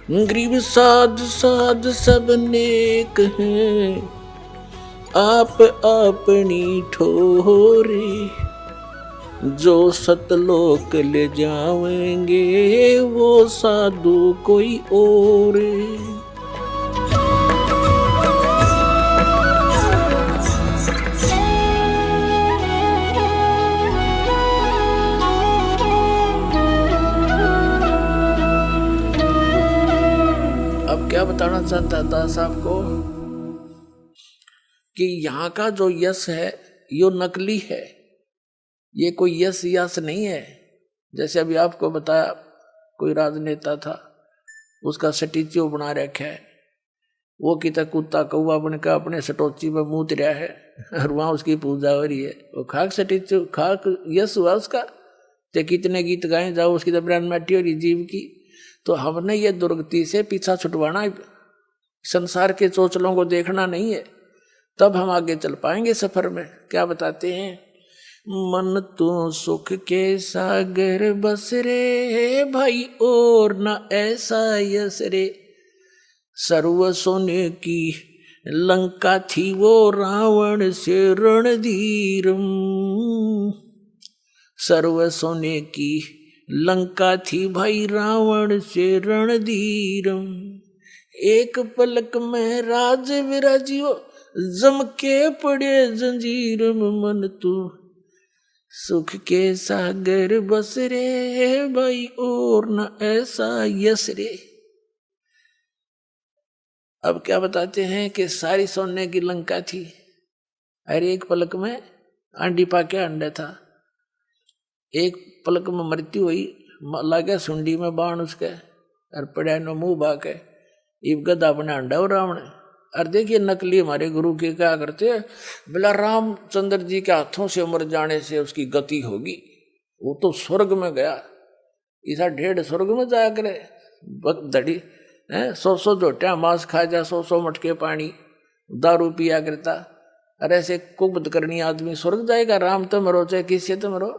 गरीब साध साध सब नेक हैं, आप अपनी ठोरे। जो सतलोक ले जावेंगे वो साधु कोई और। अब क्या बताना चाहता था साहब को कि यहाँ का जो यश है यो नकली है, ये कोई यश नहीं है। जैसे अभी आपको बताया कोई राजनेता था, उसका स्टैच्यू बना रखा है, वो कितना कुत्ता कौवा बनकर अपने सटोची में मूत रहा है और वहां उसकी पूजा हो रही है। वो खाक स्टैच्यू खाक यश हुआ उसका, ते कितने गीत गाए जाओ उसकी तो ब्रांड मैटी हो रही जीव की। तो हमने ये दुर्गति से पीछा छुटवाना, संसार के चोचलों को देखना नहीं है, तब हम आगे चल पाएंगे सफर में। क्या बताते हैं, मन तो सुख के सागर बस रे भाई और न ऐसा यस रे। सर्व सोने की लंका थी वो रावण से रणधीरम। सर्व सोने की लंका थी भाई रावण से रणधीरम। एक पलक में राज विराजियो जम के पड़े जंजीर में। मन तू सुख के सागर बस रे भाई और न ऐसा यस रे। अब क्या बताते हैं कि सारी सोने की लंका थी, अरे एक पलक में आंडी पाके अंडा था। एक पलक में मृत्यु हुई, लागे सुंडी में बाण उसके और पड़ा नो मुंह बाके इब गदा बना अंडा और रावण। और देखिए नकली हमारे गुरु के क्या करते हैं, बोला रामचंद्र जी के हाथों से मर जाने से उसकी गति होगी, वो तो स्वर्ग में गया, इसा ढेढ़ स्वर्ग में जाया करे। धड़ी है 100 झोटिया मांस खा जा, 100 मटके पानी दारू पिया करता। अरे ऐसे कुबद करनी आदमी स्वर्ग जाएगा? राम तो मरो चाहे किसी तो मरो,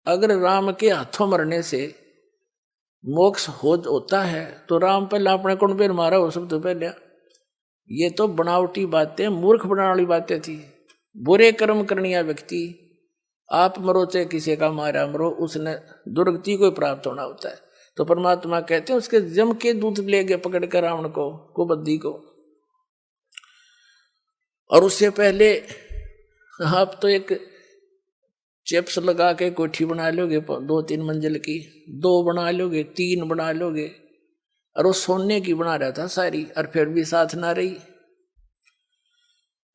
अगर राम के हाथों मरने से मोक्ष होता है तो राम पहले अपने कौन पे मारा हो सब तो पहले। ये तो बनावटी बातें, मूर्ख बनाने वाली बातें थी। बुरे कर्म करनिया व्यक्ति आप मरो चाहे किसी का मारा मरो, उसने दुर्गति को प्राप्त होना होता है। तो परमात्मा कहते हैं उसके जम के दूत ले गए पकड़ कर रावण को, कुबद्दी को। और उससे पहले आप तो एक चिप्स लगा के कोठी बना लोगे 2-3 मंजिल की, 2 बना लोगे, 3 बना लोगे, और वो सोने की बना रहा था सारी, और फिर भी साथ ना रही।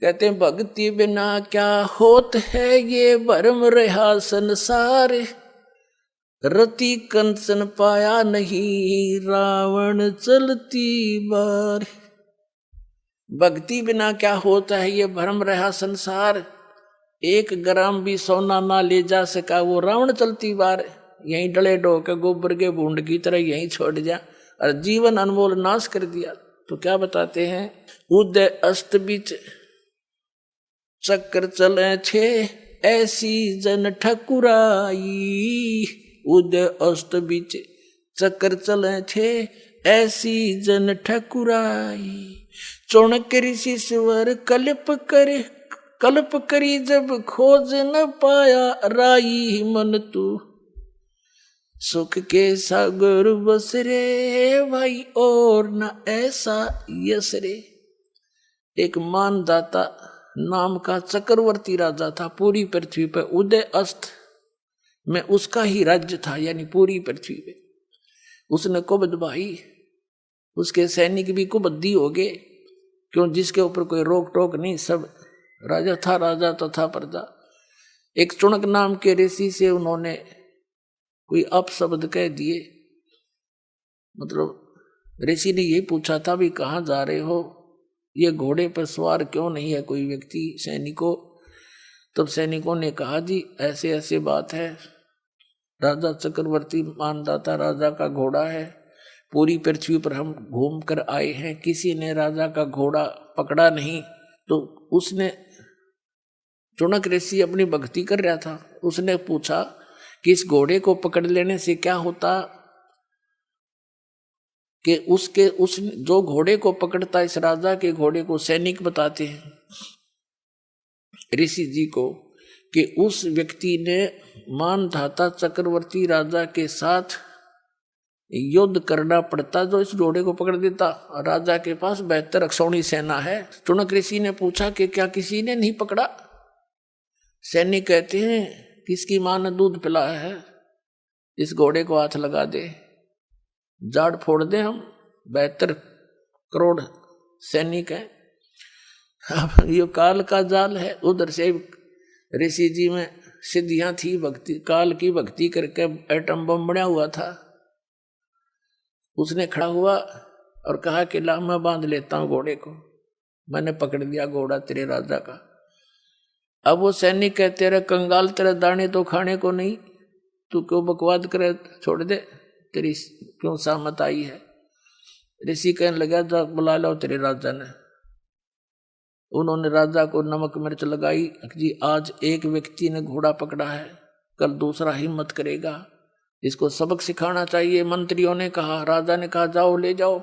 कहते हैं भक्ति बिना क्या होत है ये भरम रहा संसार। रति कंचन पाया नहीं रावण चलती बार। भक्ति बिना क्या होता है ये भरम रहा संसार। 1 ग्राम भी सोना ना ले जा सका वो रावण चलती बार। यहीं डले डो के गोबर के बूंद की तरह यहीं छोड़ जा और जीवन अनमोल नाश कर दिया। तो क्या बताते हैं, उदय अस्त बीच चक्कर चले छे ऐसी जन ठकुराई। उदय अस्त बीच चक्कर चले छे ऐसी जन ठकुराई। चौणक ऋषि स्वर कल्प करी जब खोज न पाया राई। मन तू सुख के सागर बस रे भाई और न ऐसा यस रे। एक मानदाता नाम का चक्रवर्ती राजा था पूरी पृथ्वी पर। उदय अस्त में उसका ही राज्य था, यानी पूरी पृथ्वी पे। उसने कुबद भाई, उसके सैनिक भी कुबद्दी हो गए, क्यों जिसके ऊपर कोई रोक टोक नहीं, सब राजा था, राजा तो था प्रजा। एक चुणक नाम के ऋषि से उन्होंने कोई अपशब्द कह दिए, मतलब ऋषि ने यही पूछा था भी कहाँ जा रहे हो, ये घोड़े पर सवार क्यों नहीं है कोई व्यक्ति सैनिकों। तब सैनिकों ने कहा जी ऐसे ऐसे बात है, राजा चक्रवर्ती मानदाता राजा का घोड़ा है, पूरी पृथ्वी पर हम घूम कर आए हैं, किसी ने राजा का घोड़ा पकड़ा नहीं। तो उसने चुणक ऋषि अपनी भक्ति कर रहा था, उसने पूछा कि इस घोड़े को पकड़ लेने से क्या होता। कि उस जो घोड़े को पकड़ता इस राजा के घोड़े को सैनिक बताते हैं ऋषि जी को कि उस व्यक्ति ने मानधाता चक्रवर्ती राजा के साथ युद्ध करना पड़ता जो इस घोड़े को पकड़ देता। राजा के पास 72 अक्षौणी सेना है। चुनक ऋषि ने पूछा कि क्या किसी ने नहीं पकड़ा? सैनिक कहते हैं किसकी मां ने दूध पिलाया है, इस घोड़े को हाथ लगा दे, जाड़ फोड़ दे हम। 72 करोड़ सैनिक हैं। अब ये काल का जाल है। उधर से ऋषि जी में सिद्धियां थी, भक्ति काल की भक्ति करके एटम बम बना हुआ था। उसने खड़ा हुआ और कहा कि ला मैं बांध लेता हूं घोड़े को, मैंने पकड़ लिया घोड़ा तेरे राजा का। अब वो सैनिक कहते रहे कंगाल तेरे दाने तो खाने को नहीं, तू क्यों बकवाद करे, छोड़ दे, तेरी क्यों सामत आई है। ऋषि कहने लगा जा बुला लो तेरे राजा ने। उन्होंने राजा को नमक मिर्च लगाई। जी आज एक व्यक्ति ने घोड़ा पकड़ा है, कल दूसरा हिम्मत करेगा, इसको सबक सिखाना चाहिए। मंत्रियों ने कहा, राजा ने कहा जाओ ले जाओ।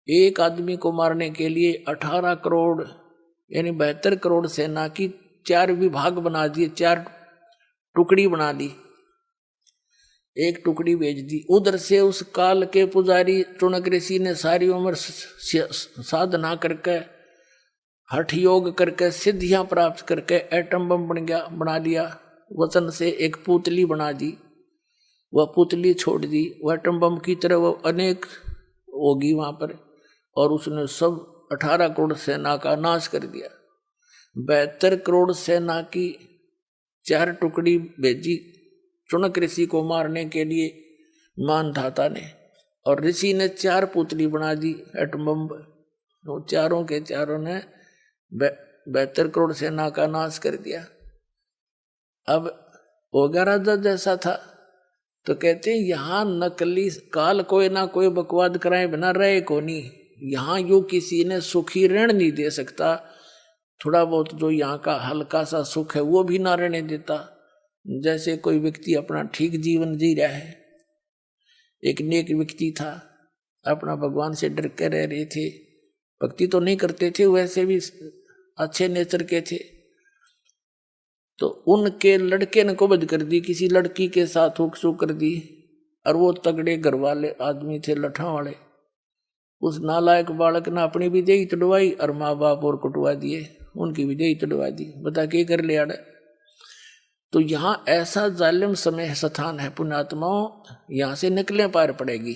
एक आदमी को मारने के लिए 18 करोड़ यानी 72 करोड़ सेना की 4 विभाग बना दिए, 4 टुकड़ी बना ली, एक टुकड़ी भेज दी। उधर से उस काल के पुजारी चुनक ऋषि ने सारी उम्र साधना करके हठ योग करके सिद्धियां प्राप्त करके एटम बम बना लिया। वचन से एक पुतली बना दी, वह पुतली छोड़ दी, वह एटम बम की तरह वो अनेक होगी वहां पर, और उसने सब 18 करोड़ सेना का नाश कर दिया। 72 करोड़ सेना की 4 टुकड़ी भेजी चुनक ऋषि को मारने के लिए मानधाता ने, और ऋषि ने 4 पुतली बना दी एटम बम। तो चारों के चारों ने 72 करोड़ सेना का नाश कर दिया। अब होगा राजा जैसा था। तो कहते हैं यहाँ नकली काल कोई ना कोई बकवाद कराए बिना रहे को नहीं। यहाँ यू किसी ने सुखी ऋण नहीं दे सकता, थोड़ा बहुत जो यहाँ का हल्का सा सुख है वो भी ना रहने देता। जैसे कोई व्यक्ति अपना ठीक जीवन जी रहा है, एक नेक व्यक्ति था, अपना भगवान से डर के रह रहे थे, भक्ति तो नहीं करते थे, वैसे भी अच्छे नेचर के थे। तो उनके लड़के ने कुबद कर दी, किसी लड़की के साथ हुक्सू कर दी, और वो तगड़े घर वाले आदमी थे, लठा वाले। उस नालायक बालक ने अपनी भी देही तड़वाई और माँ बाप और कुटवा दिए, उनकी भी देही तड़वा दी। बता के कर ले आड़े। तो यहाँ ऐसा जालिम समय स्थान है पुण्यात्माओं, यहाँ से निकले पार पड़ेगी।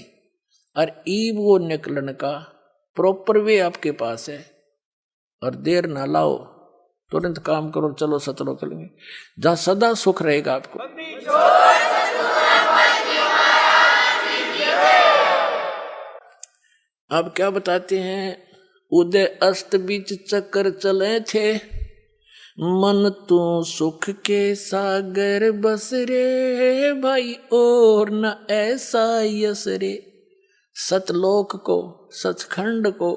और ईब वो निकलन का प्रॉपर वे आपके पास है, और देर ना लाओ, तुरंत काम करो, चलो सतलो करेंगे, जहाँ सदा सुख रहेगा आपको। अब क्या बताते हैं, उदय अस्त बीच चक्कर चले थे, मन तू सुख के सागर बस रे भाई, और न ऐसा यस रे। सतलोक को, सचखंड को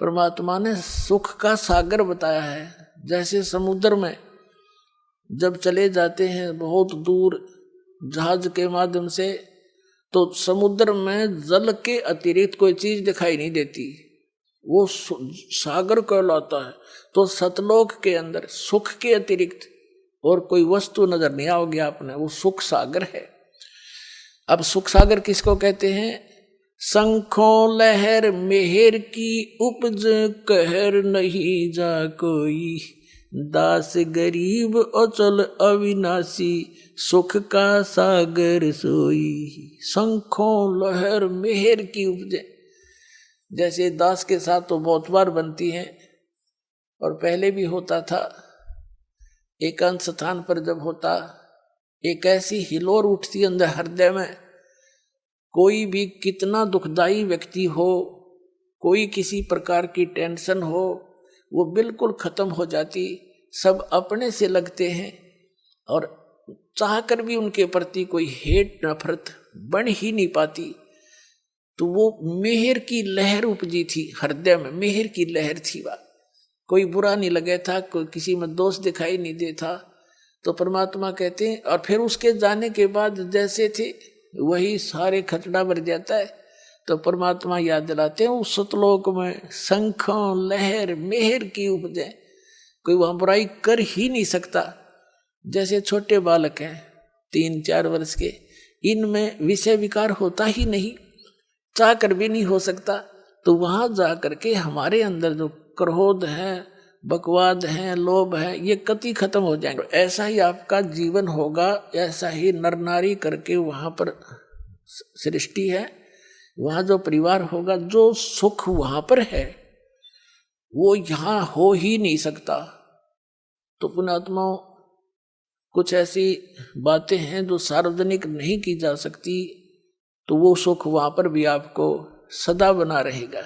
परमात्मा ने सुख का सागर बताया है। जैसे समुद्र में जब चले जाते हैं बहुत दूर जहाज के माध्यम से, तो समुद्र में जल के अतिरिक्त कोई चीज दिखाई नहीं देती, वो सागर कहलाता है। तो सतलोक के अंदर सुख के अतिरिक्त और कोई वस्तु नजर नहीं आओगे आपने, वो सुख सागर है। अब सुख सागर किसको कहते हैं? शंखों लहर मेहर की उपज, कहर नहीं जा कोई, दास गरीब अचल अविनाशी, सुख का सागर सोई। शंखों लहर मेहर की उपजे, जैसे दास के साथ तो बहुत बार बनती हैं, और पहले भी होता था। एकांत स्थान पर जब होता, एक ऐसी हिलोर उठती अंदर हृदय में, कोई भी कितना दुखदाई व्यक्ति हो, कोई किसी प्रकार की टेंशन हो, वो बिल्कुल खत्म हो जाती। सब अपने से लगते हैं, और चाहकर भी उनके प्रति कोई हेट नफरत बन ही नहीं पाती। तो वो मेहर की लहर उपजी थी हृदय में, मेहर की लहर थी। वह कोई बुरा नहीं लगे था, कोई किसी में दोष दिखाई नहीं देता। तो परमात्मा कहते हैं, और फिर उसके जाने के बाद जैसे थे वही सारे खचड़ा भर जाता है। तो परमात्मा याद दिलाते हैं उस सतलोक में शंखों लहर मेहर की उपजे, कोई वहां बुराई कर ही नहीं सकता। जैसे छोटे बालक हैं 3-4 वर्ष के, इनमें विषय विकार होता ही नहीं, चाह कर भी नहीं हो सकता। तो वहां जा करके हमारे अंदर जो क्रोध है, बकवाद है, लोभ है, ये कति खत्म हो जाएंगे। ऐसा ही आपका जीवन होगा, ऐसा ही नर नारी करके वहां पर सृष्टि है, वहां जो परिवार होगा, जो सुख वहां पर है वो यहां हो ही नहीं सकता। तो पुण्यात्माओं, कुछ ऐसी बातें हैं जो सार्वजनिक नहीं की जा सकती, तो वो सुख वहां पर भी आपको सदा बना रहेगा।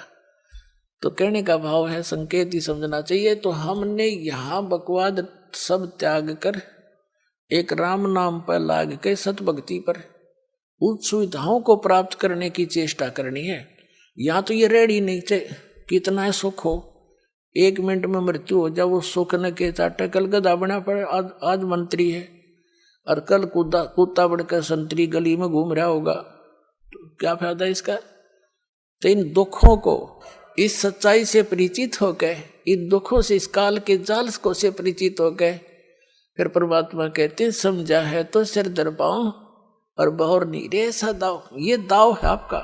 तो कहने का भाव है, संकेत ही समझना चाहिए। तो हमने यहाँ बकवाद सब त्याग कर एक राम नाम पर लाग के सतभक्ति पर उन सुविधाओं को प्राप्त करने की चेष्टा करनी है। यहाँ तो ये रेडी नहीं चाहिए कितना सुख हो, 1 मिनट में मृत्यु हो जाए, वो सुख न के चाटे। कल गधा बना पड़े, आज मंत्री है, और कल कुत्ता बढ़कर संतरी गली में घूम रहा होगा, तो क्या फायदा इसका। तो इन दुखों को, इस सच्चाई से परिचित होकर, इन दुखों से, इस काल के जाल को से परिचित होकर, फिर परमात्मा कहते समझा है तो सिर दर पाऊं और बहुर नीरे ऐसा दाव। ये दाव है आपका।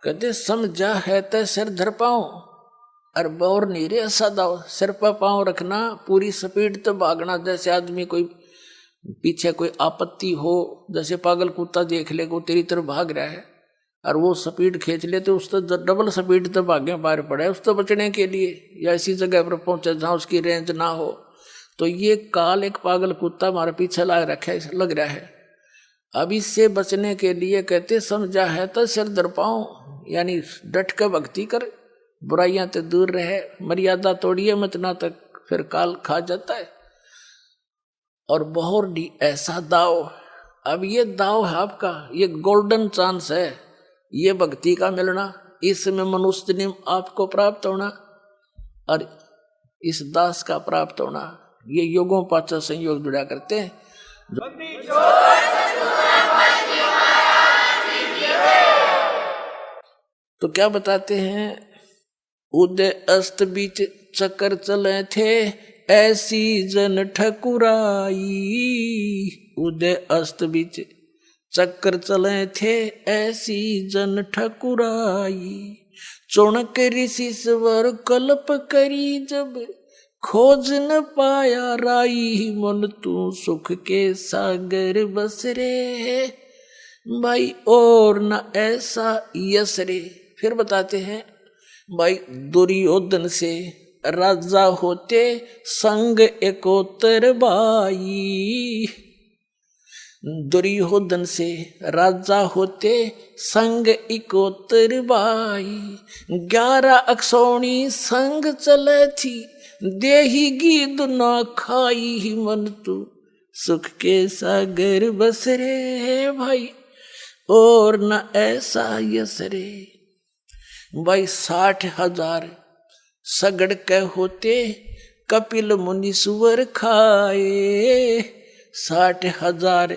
कहते समझा है तो सिर धर पाऊं और बहुर नीरे ऐसा दाव। सिर पर पांव रखना, पूरी स्पीड तो भागना। जैसे आदमी कोई पीछे कोई आपत्ति हो, जैसे पागल कुत्ता देख ले को तेरी तरफ भाग रहा है और वो स्पीड खींच ले, तो उस तो डबल स्पीड तो भागे बाहर पड़े उस तो बचने के लिए, या ऐसी जगह पर पहुंचे जहां उसकी रेंज ना हो। तो ये काल एक पागल कुत्ता हमारे पीछे लग रहा है। अब इससे बचने के लिए कहते समझा है तो सिर दर पाऊं, यानी डट कर भक्ति कर, बुराइयां तो दूर रहे, मर्यादा तोड़िए मत, ना तक फिर काल खा जाता है। और बहुर ऐसा दाव। अब ये दाव है आपका, ये गोल्डन चांस है, ये भक्ति का मिलना, इसमें मनुष्य जन्म आपको प्राप्त होना और इस दास का प्राप्त होना। ये योगों पाचा संयोग जुड़ा करते हैं। तो क्या बताते हैं, उदय अस्त बीच चक्कर चले थे ऐसी जन ठकुराई। उदय अस्त बीच चक्कर चले थे ऐसी जन ठकुराई। चौणक ऋषि स्वर कल्प करी जब खोज न पाया राई। मन तू सुख के सागर बस रे भाई और न ऐसा यस रे। फिर बताते हैं भाई, दुर्योधन से राजा होते संग एकोतर बाई। दुर्योधन से राजा होते संग इकोतर बाई। 11 अक्षौणी संग चले थी देही गीद न खाई। मन तू सुख के सागर बस रे भाई और न ऐसा यस रे। भाई 60,000 सगड़ के होते कपिल मुनि सुवर खाए। 60,000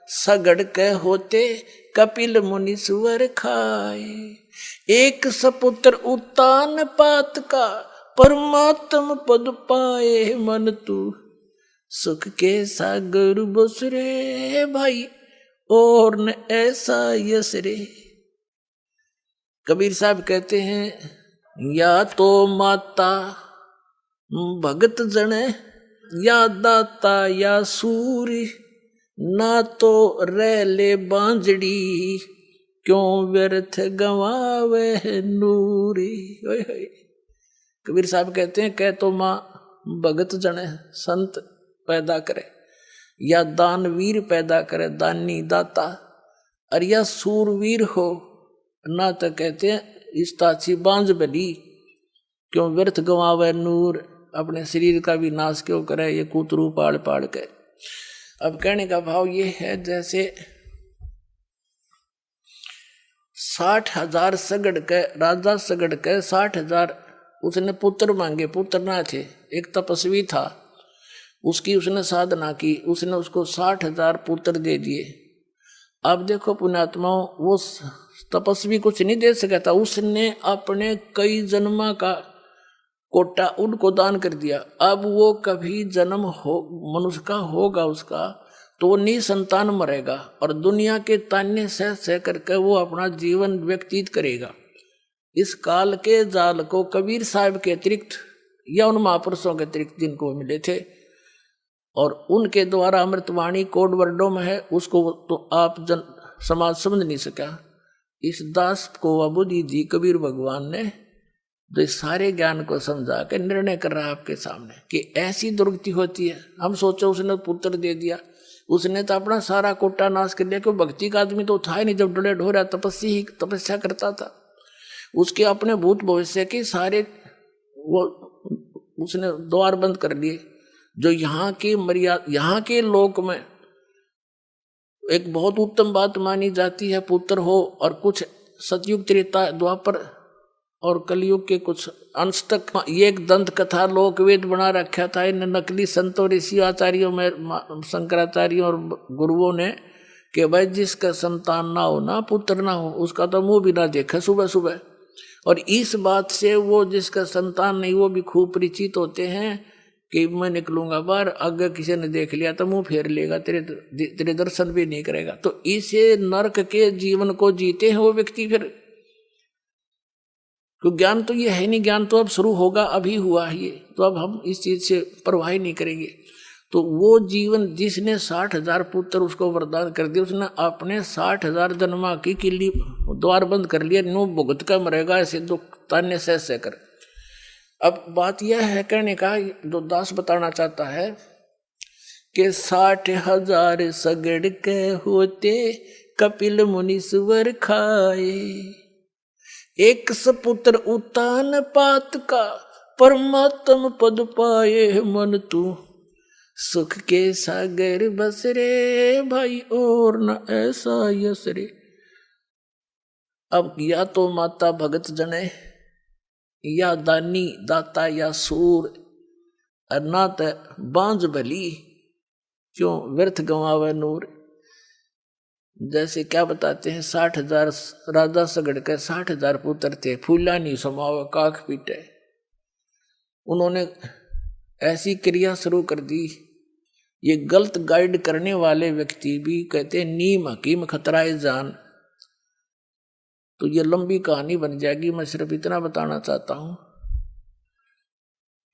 सगड़ के होते कपिल मुनि सुवर खाए। एक सपुत्र उत्तान पात का परमात्म पद पाए। मन तू सुख के सागर बस रे भाई और न ऐसा यस रे। कबीर साहब कहते हैं, या तो माता भगत जन या दाता या सूरी, ना तो रह ले बांजड़ी क्यों व्यर्थ गवावे नूरी। कबीर साहब कहते हैं, कह तो माँ भगत जन संत पैदा करे, या दानवीर पैदा करे, दानी दाता, और या सूरवीर हो, ना तो कहते हैं इस ताची बांझ बली क्यों व्यर्थ गंवावे नूर। अपने शरीर का भी नाश क्यों करे ये कूतरू पाड़ पाड़ के। अब कहने का भाव ये है, जैसे 60,000 सगड़ के राजा सगड़ के 60,000 उसने पुत्र मांगे, पुत्र ना थे। एक तपस्वी था, उसकी उसने साधना की, उसने उसको 60,000 पुत्र दे दिए। अब देखो पुण्यात्माओं, वो तपस्वी कुछ नहीं दे सका था, उसने अपने कई जन्मा का कोटा उनको दान कर दिया। अब वो कभी जन्म हो मनुष्य का होगा उसका तो वो निसंतान मरेगा और दुनिया के ताने सह सह करके वो अपना जीवन व्यतीत करेगा। इस काल के जाल को कबीर साहब के अतिरिक्त या उन महापुरुषों के अतिरिक्त जिनको मिले थे और उनके द्वारा अमृतवाणी कोड वर्डों में है, उसको तो आप समाज समझ नहीं सका। इस दास को अबुदी जी कबीर भगवान ने तो इस सारे ज्ञान को समझा के निर्णय कर रहा है आपके सामने कि ऐसी दुर्गति होती है। हम सोचो उसने पुत्र दे दिया, उसने तो अपना सारा कोटा नाश कर लिया, क्यों भक्ति का आदमी तो था ही नहीं, जब डोले ढो रहा तपस्या करता था। उसके अपने भूत भविष्य के सारे वो उसने द्वार बंद कर लिए। जो यहाँ की मर्यादा, यहाँ के लोक में एक बहुत उत्तम बात मानी जाती है पुत्र हो, और कुछ सतयुग त्रेता द्वापर और कलयुग के कुछ अंश तक ये एक दंत कथा लोकवेद बना रखा था इन नकली संतों ऋषि आचार्यों में, शंकराचार्यों और गुरुओं ने, कि भाई जिसका संतान ना हो ना पुत्र ना हो उसका तो मुंह भी ना देखा सुबह सुबह। और इस बात से वो जिसका संतान नहीं वो भी खूब परिचित होते हैं कि मैं निकलूंगा बाहर, अगर किसी ने देख लिया तो मुंह फेर लेगा, तेरे दर्शन भी नहीं करेगा। तो इसे नरक के जीवन को जीते हैं वो व्यक्ति फिर, क्योंकि ज्ञान तो ये है नहीं, ज्ञान तो अब शुरू होगा, अभी हुआ है ये, तो अब हम इस चीज से परवाह ही नहीं करेंगे। तो वो जीवन जिसने 60,000 पुत्र उसको वरदान कर दिया, उसने अपने 60,000 जन्मा की किल्ली द्वार बंद कर लिया, नो भुगत का मरेगा ऐसे दुख ताने सह कर। अब बात यह है कहने का, जो दास बताना चाहता है कि 60,000 सगड़ के होते कपिल मुनीश्वर खाए, एक सपुत्र उतान पात का परमात्म पद पाए, मन तू सुख के सागर बस रे भाई और न ऐसा यस रे। अब या तो माता भगत जने या दानी दाता या सूर, ना तो बांझ भली क्यों व्यर्थ गंवावे नूर। जैसे क्या बताते हैं, 60,000 राजा सगड़ के 60,000 पुत्र थे, फूला नहीं समावे काख पीटे। उन्होंने ऐसी क्रिया शुरू कर दी, ये गलत गाइड करने वाले व्यक्ति भी कहते नीम हकीम खतराए जान। तो ये लंबी कहानी बन जाएगी, मैं सिर्फ इतना बताना चाहता हूं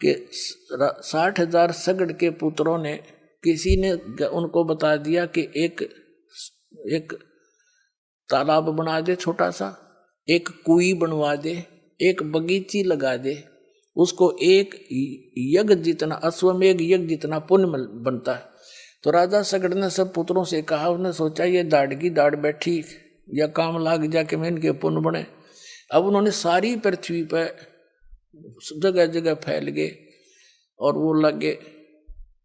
कि 60,000 सगड़ के पुत्रों ने, किसी ने उनको बता दिया कि एक तालाब बना दे छोटा सा, एक कुई बनवा दे, एक बगीची लगा दे, उसको एक यज्ञ जितना अश्वमेघ यज्ञ जितना पुण्य बनता है। तो राजा सगड़ ने सब पुत्रों से कहा, उसने सोचा ये दाढ़ की दाढ़ बैठी या काम लाग जाके मैं इनके पुण्य बने। अब उन्होंने सारी पृथ्वी पर जगह जगह फैल गए और वो लगे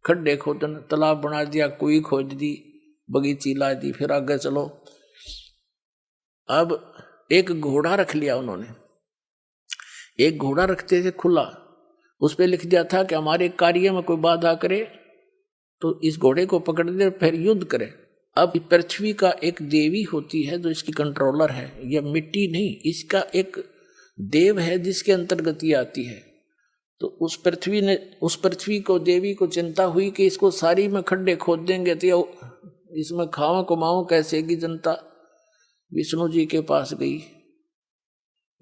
खड्डे खोदन, तालाब बना दिया, कुई खोद दी, बगीची ला दी, फिर आगे चलो। अब एक घोड़ा रख लिया उन्होंने, एक घोड़ा रखते थे खुला, उस पर लिख दिया था कि हमारे कार्य में कोई बाधा करे तो इस घोड़े को पकड़ दे फिर युद्ध करे। अब पृथ्वी का एक देवी होती है जो इसकी कंट्रोलर है, यह मिट्टी नहीं, इसका एक देव है जिसके अंतर्गत ये आती है। तो उस पृथ्वी को देवी को चिंता हुई कि इसको सारी में खड्डे खोद देंगे तो इसमें खावा कुमाऊं कैसे की जनता। विष्णु जी के पास गई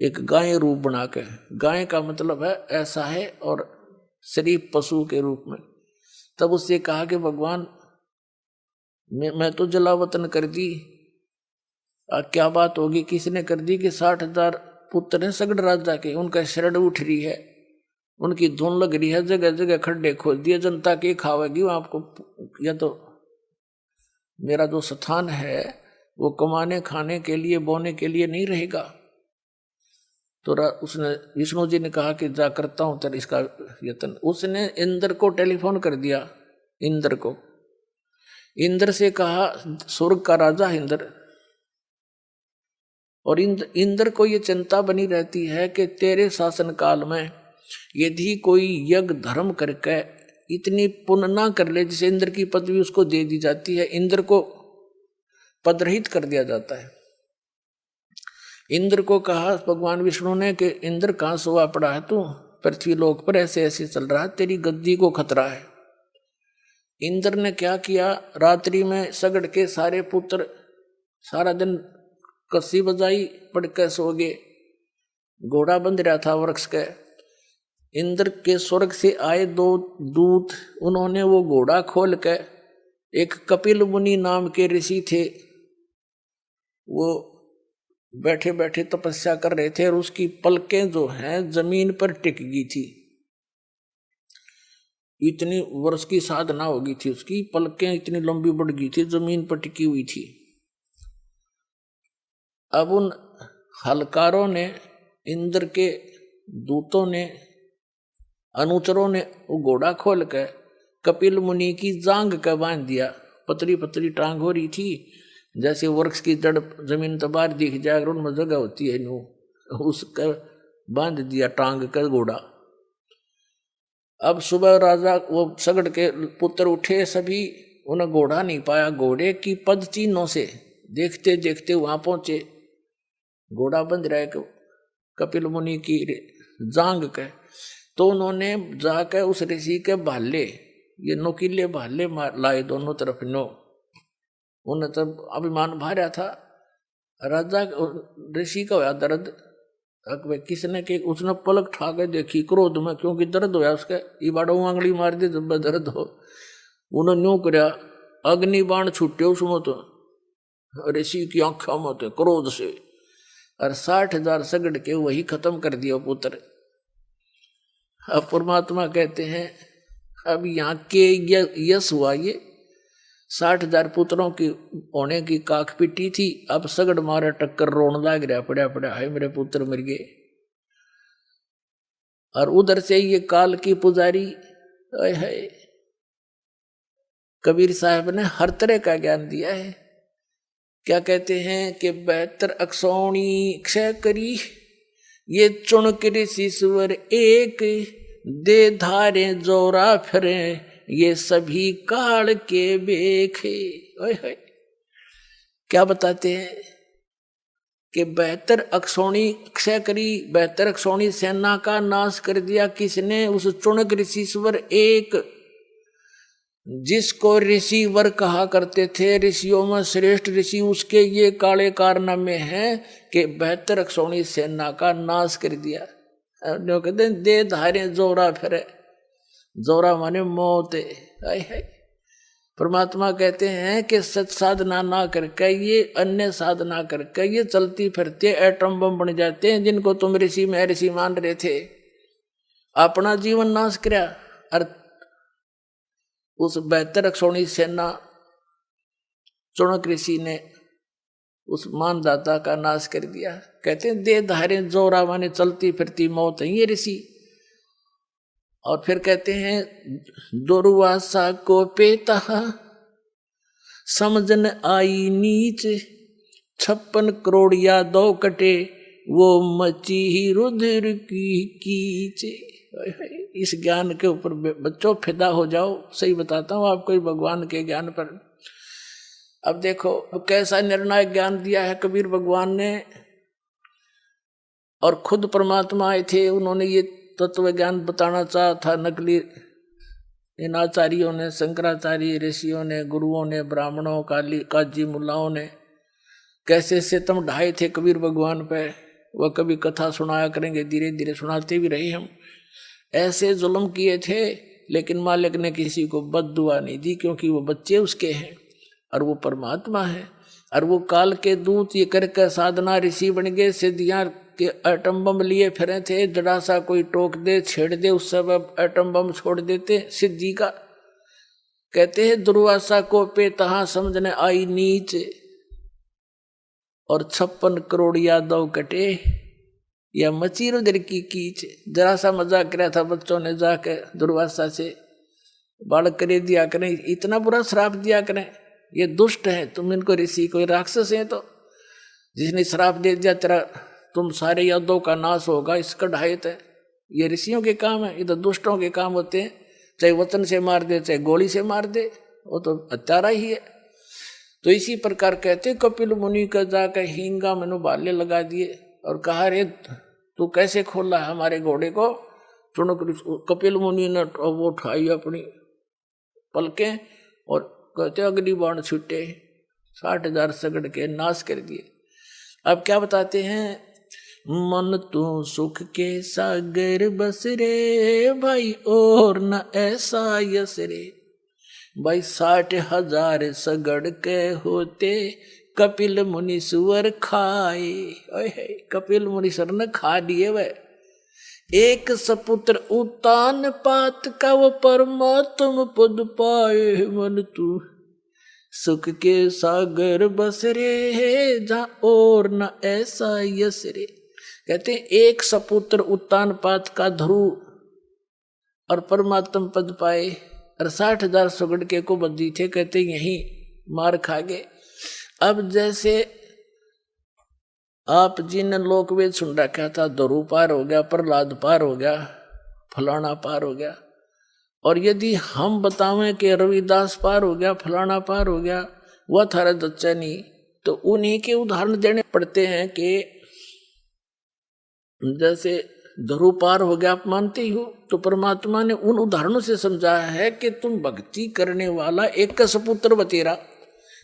एक गाय रूप बना के, गाय का मतलब है ऐसा है और शरीफ पशु के रूप में। तब उससे कहा कि भगवान मैं तो जलावतन कर दी, क्या बात होगी, किसने कर दी कि 60,000 पुत्र हैं सगड़ राजा के, उनका शरण उठ रही है, उनकी धुन लग रही है, जगह जगह खड्डे खोद दिए, जनता के खावेगी आपको, या तो मेरा जो स्थान है वो कमाने खाने के लिए बोने के लिए नहीं रहेगा। तो उसने विष्णु जी ने कहा कि जा करता हूं तेरा इसका यत्न। उसने इंद्र को टेलीफोन कर दिया, इंद्र से कहा, स्वर्ग का राजा इंद्र, और इंद्र को ये चिंता बनी रहती है कि तेरे शासन काल में यदि कोई यज्ञ धर्म करके इतनी पुण्य ना कर ले जिसे इंद्र की पदवी उसको दे दी जाती है, इंद्र को पदरहित कर दिया जाता है। इंद्र को कहा भगवान विष्णु ने कि इंद्र कहाँ सोया पड़ा है तू, पृथ्वी लोक पर ऐसे ऐसे चल रहा है, तेरी गद्दी को खतरा है। इंद्र ने क्या किया, रात्रि में सगड़ के सारे पुत्र सारा दिन कस्सी बजाई, पड़ के सो गए। घोड़ा बंध रहा था वृक्ष के। इंद्र के स्वर्ग से आए 2 दूत, उन्होंने वो घोड़ा खोल के, एक कपिल मुनि नाम के ऋषि थे, वो बैठे बैठे तपस्या कर रहे थे और उसकी पलकें जो हैं जमीन पर टिक गई थी। इतनी वर्ष की साधना हो गई थी, उसकी पलकें इतनी लंबी बढ़ गई थी, जमीन पर टिकी हुई थी। अब उन हलकारों ने, इंद्र के दूतों ने, अनुचरों ने वो घोड़ा खोल कर कपिल मुनि की जांग का बांध दिया। पतली पतली टांग हो रही थी, जैसे वृक्ष की जड़ जमीन तबार दिख जाए, उनमें जगह होती है नो, उसका बांध दिया टांग का घोड़ा। अब सुबह राजा वो सगड़ के पुत्र उठे, सभी उन्हें घोड़ा नहीं पाया। घोड़े की पद चिन्हों से देखते देखते वहां पहुंचे, घोड़ा बंध रहा है कपिल मुनि की जांग के। तो उन्होंने जाकर उस ऋषि के भाले, ये नोकीले भाले लाए दोनों तरफ नो। उन्हें तब अभिमान भार्या था। राजा ऋषि का होया दर्द, किसने के उसने पलक ठा के देखी क्रोध में, क्योंकि दर्द होया उसके, ये बाड़ो आंगली मार दे जब दर्द हो। उन्होंने न्यू करया, अग्नि बाण छूटे उसमें तो ऋषि की आंखों में तो क्रोध से, और 60,000 सगड़ के वही खत्म कर दिया पुत्र। अब परमात्मा कहते हैं अब यहाँ के यश हुआ, ये 60,000 पुत्रों की होने की काख पिटी थी, अब सगड़ मारे टक्कर रोन लाग रहा, पड़ा पड़ा है मेरे पुत्र मर गए। और उधर से ये काल की पुजारी है, कबीर साहब ने हर तरह का ज्ञान दिया है। क्या कहते हैं कि 72 अक्षौणी क्षय करी, ये चुन ऋषिश्वर एक, दे धारे जोरा फिरे, ये सभी काल के बेखे। क्या बताते हैं कि 72 अक्षौणी क्षय करी, 72 अक्षौणी सेना का नाश कर दिया किसने, उस चुनक ऋषिश्वर एक, जिसको ऋषि वर कहा करते थे, ऋषियों में श्रेष्ठ ऋषि, उसके ये काले कारनामे हैं कि 72 अक्षौणी सेना का नाश कर दिया। जो कहते हैं दे धारे जोरा फिरे, जोरा माने मौत है। परमात्मा कहते हैं कि सच साधना ना करके, ये अन्य साधना करके ये चलती फिरते एटम बम बन जाते हैं, जिनको तुम ऋषि में ऋषि मान रहे थे, अपना जीवन नाश किया। और उस 72 अक्षौणी सेना चुनक ऋषि ने उस मानदाता का नाश कर दिया। कहते हैं दे धारे जोरा माने चलती फिरती मौत है ये ऋषि। और फिर कहते हैं दुर्वासा को पेता समझन आई नीच, 56 करोड़ यादव कटे, वो मची ही रुद्र की कीच। इस ज्ञान के ऊपर बच्चों फिदा हो जाओ, सही बताता हूँ आपको भगवान के ज्ञान पर। अब देखो कैसा निर्णायक ज्ञान दिया है कबीर भगवान ने, और खुद परमात्मा आए थे, उन्होंने ये तत्व ज्ञान बताना चाहा था। नकली इन आचार्यों ने, शंकराचार्य ऋषियों ने, गुरुओं ने, ब्राह्मणों, काजी मुल्लाओं ने कैसे सितम ढाए थे कबीर भगवान पे, वह कभी कथा सुनाया करेंगे, धीरे धीरे सुनाते भी रहे हम। ऐसे जुल्म किए थे, लेकिन मालिक ने किसी को बद्दुआ नहीं दी, क्योंकि वो बच्चे उसके हैं और वो परमात्मा है। और वो काल के दूत ये करके साधना ऋषि बन गए, सिद्धियां के एटम बम लिए फिरे थे, जरा सा कोई टोक दे छेड़ दे उस सब एटम बम छोड़ देते सिद्धि का। कहते हैं दुर्वासा को पे तहा समझने आई नीच, और 56 करोड़ यादव कटे, या मची रुद्र की कीच। जरा सा मजाक किया था बच्चों ने जाके दुर्वासा से, बालक करे दिया करें, इतना बुरा श्राप दिया करें, ये दुष्ट है, तुम इनको ऋषि कोई राक्षस है, तो जिसने श्राप दे दिया तेरा तुम सारे यादव का नाश होगा, इसका ढायत है। ये ऋषियों के काम है, ये तो दुष्टों के काम होते हैं। चाहे वचन से मार दे चाहे गोली से मार दे, वो तो हत्यारा ही है। तो इसी प्रकार कहते कपिल मुनि का जाकर हींगा मनु बाल्य लगा दिए और कहा रे तू कैसे खोला हमारे घोड़े को। कपिल मुनि ने वो उठाई अपनी पलकें और कहते अग्नि बाण छूटे, 60,000 सगड़ के नाश कर दिए। अब क्या बताते हैं, मन तू सुख के सागर बस रे भाई और न ऐसा यस रे। भाई 60,000 सगड़ के होते कपिल मुनीश्वर खाए। कपिल मुनीश्वर ने खा दिए। वह एक सपुत्र उतान पात का वो परमात्म पद पाए। मन तू सुख के सागर बस रे जहाँ और न ऐसा यस रे। कहते एक सपुत्र उत्तान पात का ध्रुव और परमात्म पद पाए और 60,000 सुगड़ के को बद्दी थे। कहते यही मार खा गए। अब जैसे आप जिन लोकवेद सुन रखा था, ध्रुव पार हो गया, प्रहलाद पार हो गया, फलाना पार हो गया, और यदि हम बतावें कि रविदास पार हो गया, फलाना पार हो गया, वह थारा दच्चा नहीं, तो उन्हीं के उदाहरण देने पड़ते हैं कि जैसे ध्रुव पार हो गया आप मानते ही हो, तो परमात्मा ने उन उदाहरणों से समझाया है कि तुम भक्ति करने वाला एक का सपुत्र बतेरा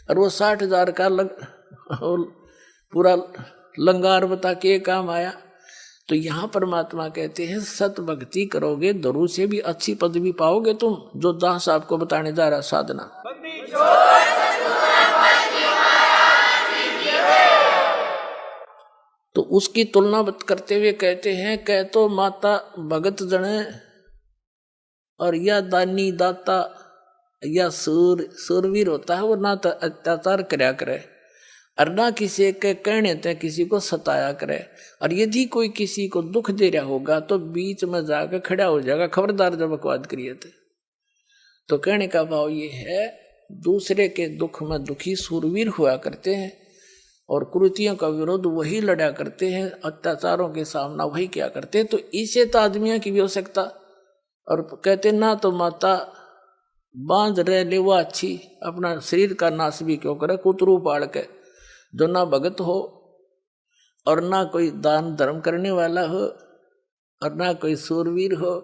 और वो 60,000 का पूरा लंगार बता के काम आया। तो यहाँ परमात्मा कहते हैं सत भक्ति करोगे ध्रुव से भी अच्छी पदवी पाओगे तुम, जो दास आपको बताने जा रहा साधना। तो उसकी तुलना करते हुए कहते हैं कह तो माता भगत जने और या दानी दाता या सूरवीर होता है, वो ना तो अत्याचार करया करे और ना किसी के कहने ते किसी को सताया करे। और यदि कोई किसी को दुख दे रहा होगा तो बीच में जाकर खड़ा हो जाएगा, खबरदार जब बकवाद करिए थे। तो कहने का भाव ये है दूसरे के दुख में दुखी सूरवीर हुआ करते हैं और कुरीतियों का विरोध वही लड़ा करते हैं, अत्याचारों के सामना वही क्या करते हैं। तो इसे तो आदमियों की भी हो सकता। और कहते ना तो माता बांध रह ले वो अच्छी, अपना शरीर का नाश भी क्यों करे कुतरू पाड़ के, जो ना भगत हो और ना कोई दान धर्म करने वाला हो और ना कोई सूरवीर हो।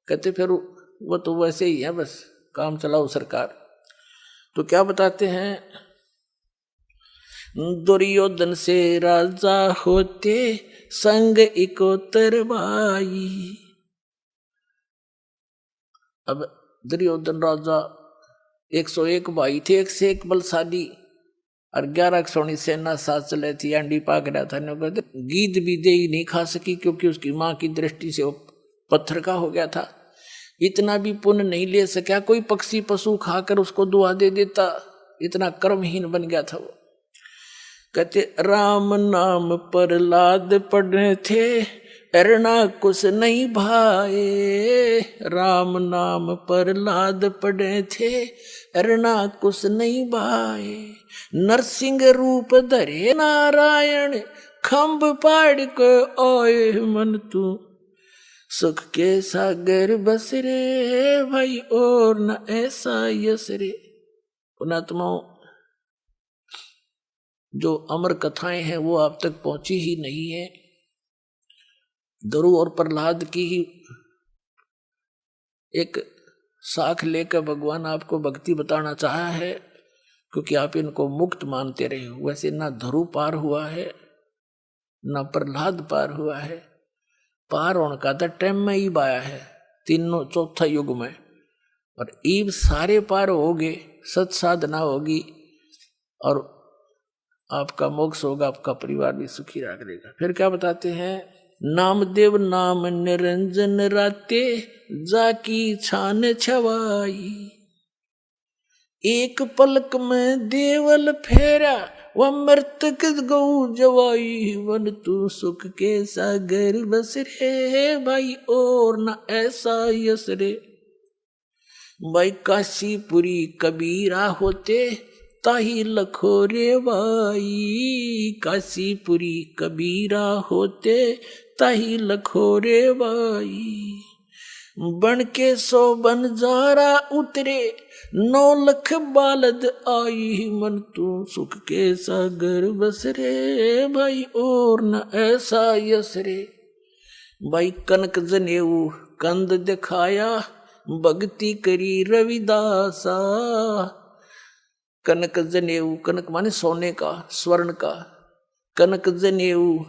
कहते फिर वो तो वैसे ही है, बस काम चलाओ सरकार। तो क्या बताते हैं, दुर्योधन से राजा होते संग इकोतर भाई। अब दुर्योधन राजा 101 भाई थे, एक से एक बलशाली, और 11 सोनी सेना साथ चले थी। अंडी पाक रहा था, गीद भी दे ही नहीं खा सकी क्योंकि उसकी माँ की दृष्टि से वो पत्थर का हो गया था। इतना भी पुण्य नहीं ले सका, कोई पक्षी पशु खाकर उसको दुआ दे देता, इतना कर्महीन बन गया था वो। कहते राम नाम प्रहलाद पढ़े थे अरना कुछ नहीं भाए। राम नाम प्रहलाद पढ़े थे अरना कुछ नहीं भाए। नरसिंह रूप धरे नारायण खम्भ पाड़ को आए। मन तू सुख के सागर बस रे भाई और न ऐसा यस रे। पुणात्माओं, जो अमर कथाएं हैं वो आप तक पहुंची ही नहीं है। ध्रुव और प्रहलाद की ही एक साख लेकर भगवान आपको भक्ति बताना चाहा है, क्योंकि आप इनको मुक्त मानते रहे हो। वैसे ना ध्रुव पार हुआ है ना प्रहलाद पार हुआ है। पार होने का तो टाइम में ईब आया है, तीनों चौथा युग में, और ईब सारे पार होगे, सत साधना होगी और आपका मोक्ष होगा, आपका परिवार भी सुखी रहेगा। फिर क्या बताते हैं, नामदेव नाम निरंजन राते जाकी छान छवाई। एक पलक में देवल फेरा वह मृतक गौ जवाई। वन तू सुख के सागर बस रे भाई और न ऐसा यस रे। भाई काशीपुरी कबीरा होते ताही लखोरे भाई। काशीपुरी कबीरा होते ताही लखोरे भाई। बन के 100 बनजारा उतरे 9 लख बालद आई मन तू सुख के सागर बस रे भाई और न ऐसा यस रे। भाई कनक जनेऊ कंद दिखाया भक्ति करी रविदासा। कनक जनेऊ, कनक माने सोने का, स्वर्ण का। कनक जनेऊ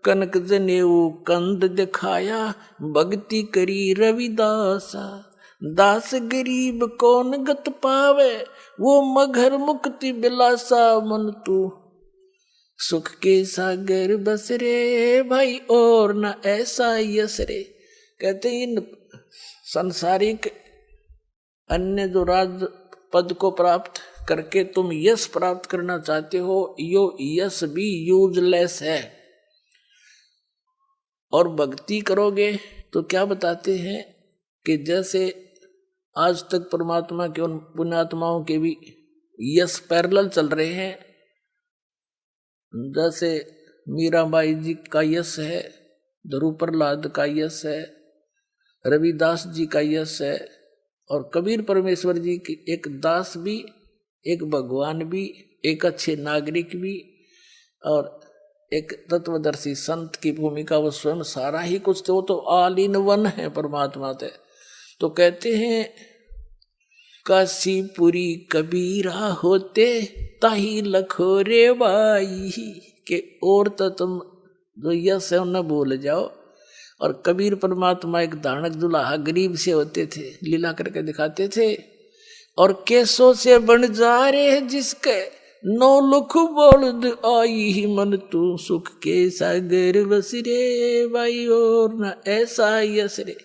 कनक जनेऊ कंद दिखाया भक्ति करी रविदासा। दास गरीब कौन गत पावे वो मगर मुक्ति बिलासा। मन तू सुख के सागर बस रे भाई और न ऐसा यस रे। कहते इन सांसारिक अन्य जो राज पद को प्राप्त करके तुम यश प्राप्त करना चाहते हो, यो यश भी यूजलेस है। और भक्ति करोगे तो क्या बताते हैं कि जैसे आज तक परमात्मा के उन पुण्यात्माओं के भी यश पैरेलल चल रहे हैं। जैसे मीराबाई जी का यश है, ध्रुव प्रहलाद का यश है, रविदास जी का यश है, और कबीर परमेश्वर जी की एक दास भी, एक भगवान भी, एक अच्छे नागरिक भी, और एक तत्वदर्शी संत की भूमिका। वो स्वयं सारा ही कुछ थे, वो तो ऑल इन वन है परमात्मा थे। तो कहते हैं काशीपुरी कबीरा होते ताही लखो रे बाई के और तो तुम जो यश है न भूल जाओ। और कबीर परमात्मा एक दानक दुल्हा गरीब से होते थे, लीला करके दिखाते थे। और केसों से बन जा रे जिसके 9 लख बोलद आई मन तू सुख के सागर बस रे भाई और न ऐसा यश रे।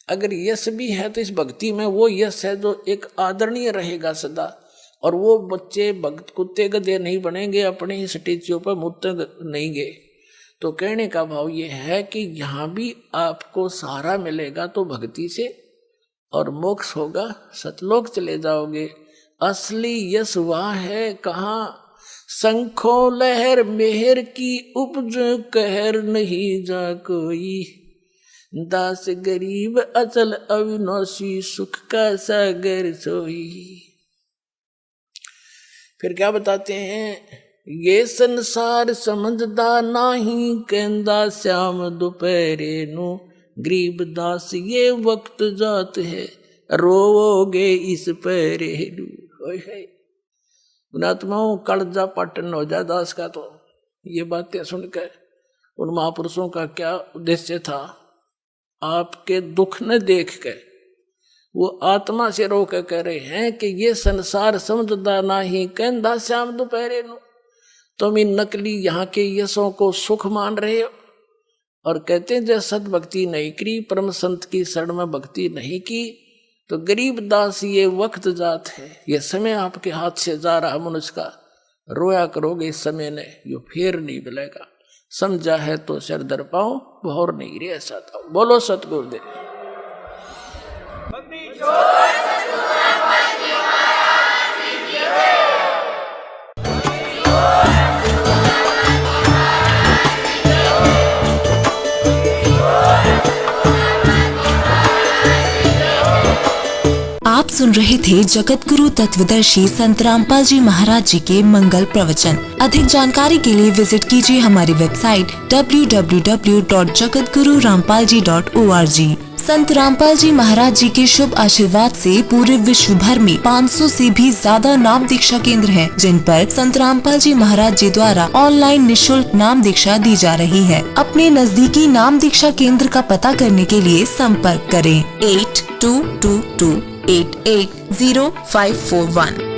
अगर यश भी है तो इस भक्ति में वो यश है जो एक आदरणीय रहेगा सदा। और वो बच्चे भक्त कुत्ते गधे नहीं बनेंगे, अपने ही स्टेच्यू पर मुत्ते नहीं गए। तो कहने का भाव ये है कि यहाँ भी आपको सहारा मिलेगा तो भक्ति से, और मोक्ष होगा, सतलोक चले जाओगे। असली यश वहाँ है कहाँ, शंखो लहर मेहर की उपज कहर नहीं जा कोई। दास गरीब अचल अविनाशी सुख का सागर सोई। फिर क्या बताते हैं, ये संसार समझदा नाही कहंदा श्याम दोपहरे नु। गरीब दास ये वक्त जात है रोवोगे इस पहरे नु। गुणात्माओं कलजा पाटन हो जाए दास का। तो ये बातें सुनकर उन महापुरुषों का क्या उद्देश्य था, आपके दुख न देख के वो आत्मा से रो के कह रहे हैं कि ये संसार समझदा नाही कहंदा श्याम दोपहरे नु। तुम इन नकली यहाँ के यशों को सुख मान रहे हो, और कहते हैं जब सत भक्ति नहीं की, परम संत की शरण में भक्ति नहीं की, तो गरीब दास ये वक्त जात है, ये समय आपके हाथ से जा रहा मनुष्य का। रोया करोगे इस समय ने, यो फिर नहीं मिलेगा। समझा है तो सिर दर पाओ, भौर नहीं रे ऐसा था। बोलो सतगुरुदेव। आप सुन रहे थे जगत गुरु तत्वदर्शी संत रामपाल जी महाराज जी के मंगल प्रवचन। अधिक जानकारी के लिए विजिट कीजिए हमारी वेबसाइट www.jagatgururampalji.org। संत रामपाल जी महाराज जी के शुभ आशीर्वाद से पूरे विश्व भर में 500 से भी ज्यादा नाम दीक्षा केंद्र हैं, जिन पर संत रामपाल जी महाराज जी द्वारा ऑनलाइन निःशुल्क नाम दीक्षा दी जा रही है। अपने नजदीकी नाम दीक्षा केंद्र का पता करने के लिए संपर्क करें 8222880541।